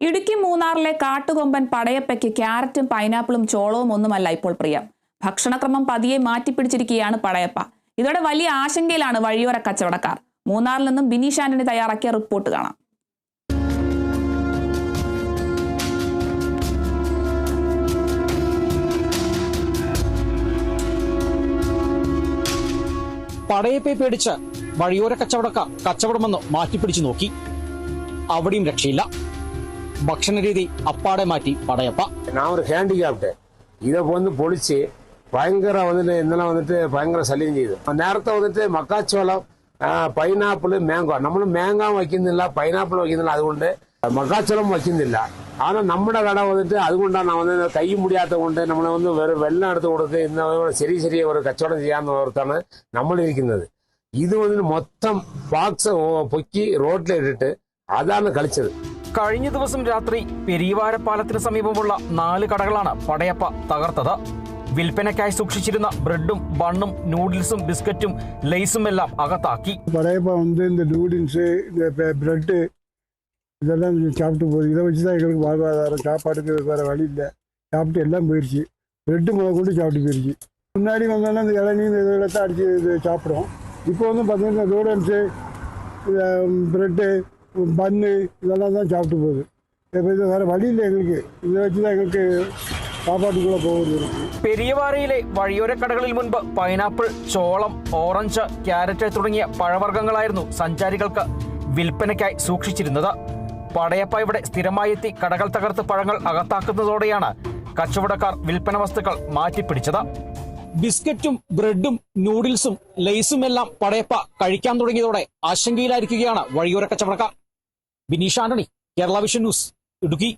ഇടുക്കി മൂന്നാറിലെ കാട്ടുകൊമ്പൻ പടയപ്പയ്ക്ക് ക്യാരറ്റും പൈനാപ്പിളും ചോളവും ഒന്നുമല്ല ഇപ്പോൾ പ്രിയം. ഭക്ഷണക്രമം പതിയെ മാറ്റിപ്പിടിച്ചിരിക്കുകയാണ് പടയപ്പ. ഇതോടെ വലിയ ആശങ്കയിലാണ് വഴിയോര കച്ചവടക്കാർ. മൂന്നാറിൽ നിന്നും ബിനീഷ് ആന്റണി തയ്യാറാക്കിയ റിപ്പോർട്ട് കാണാം. പടയപ്പയെ പേടിച്ച് വഴിയോര കച്ചവടക്കാർ കച്ചവടമെന്ന് മാറ്റിപ്പിടിച്ചു നോക്കി. അവിടെയും രക്ഷയില്ല. ഭക്ഷണരീതി അപ്പാടെ മാറ്റി പടയപ്പ. நான் ஒரு ஹேண்டிகேப்டு இதை பொழிச்சு பயங்கர வந்துட்டு பயங்கர சல்லியம் செய்யுது. നേരത്തെ വന്നിട്ട് മക്കാച്ചോളം പൈനാപ്പിൾ മാംഗോ നമ്മൾ മാംഗോ വയ്ക്കുന്നില്ല, പൈനാപ്പിൾ വയ്ക്കുന്നില്ല. അതുകൊണ്ട് മക്കാച്ചോളം വയ്ക്കുന്നില്ല. ആണ് നമ്മുടെ കട വന്നിട്ട് അതുകൊണ്ടാണ് കൈ മുടിയാത്ത കൊണ്ട് നമ്മൾ വെള്ളം എടുത്ത് കൊടുത്ത് ഇന്ന് ചെറിയ ഒരു കച്ചവടം ചെയ്യാന്ന് ഓർത്താണ് നമ്മളിരിക്കുന്നത്. ഇത് വന്നിട്ട് മൊത്തം ബാക്സ് പൊക്കി റോഡിലിട്ടിട്ട് അതാണ് കളിച്ചത്. കഴിഞ്ഞ ദിവസം രാത്രി പെരിയവാരപ്പാലത്തിന് സമീപമുള്ള 4 കടകളാണ് പടയപ്പ തകർത്തത്. വിൽപ്പനയ്ക്കായി സൂക്ഷിച്ചിരുന്ന ബ്രെഡും ബണ്ണും നൂഡിൽസും ബിസ്ക്കറ്റും ലേസും എല്ലാം അകത്താക്കി. പടയപ്പ இந்த நூடுல்ஸு இந்த பிரெட்டு இதெல்லாம் சாப்பிட்டு போகுது. இதை வச்சு தான் எங்களுக்கு வாழ்வாதாரம். சாப்பாட்டுக்கு வேறு வழி இல்லை. சாப்பிட்டு எல்லாம் போயிடுச்சு. பிரெட்டு முதல் கொண்டு சாப்பிட்டு போயிடுச்சு. முன்னாடி வந்தாலும் இந்த இளநீ இந்த இதெல்லாம் தான் அடித்து இது சாப்பிடும். இப்போ பார்த்தீங்கன்னா நூடுல்ஸு பிரெட்டு பன்னு இதெல்லாம் தான் சாப்பிட்டு போகுது. இப்போ இது வேறு வழி இல்லை எங்களுக்கு. இதை வச்சு தான் எங்களுக்கு சாப்பாட்டுக்குள்ளே പോകുന്നത്. പെരിയവാരയിലെ വഴിയോര കടകളിൽ മുൻപ് പൈനാപ്പിൾ, ചോളം, ഓറഞ്ച്, ക്യാരറ്റ് തുടങ്ങിയ പഴവർഗ്ഗങ്ങളായിരുന്നു സഞ്ചാരികൾക്ക് വിൽപ്പനയ്ക്കായി സൂക്ഷിച്ചിരുന്നത്. പടയപ്പ ഇവിടെ സ്ഥിരമായി എത്തി കടകൾ തകർത്ത് പഴങ്ങൾ അകത്താക്കുന്നതോടെയാണ് കച്ചവടക്കാർ വിൽപ്പന വസ്തുക്കൾ മാറ്റിപ്പിടിച്ചത്. ബിസ്ക്കറ്റും ബ്രെഡും നൂഡിൽസും ലേസും എല്ലാം പടയപ്പ കഴിക്കാൻ തുടങ്ങിയതോടെ ആശങ്കയിലായിരിക്കുകയാണ് വഴിയോര കച്ചവടക്കാർ. Bineesh Antony, Kerala vision news, Idukki.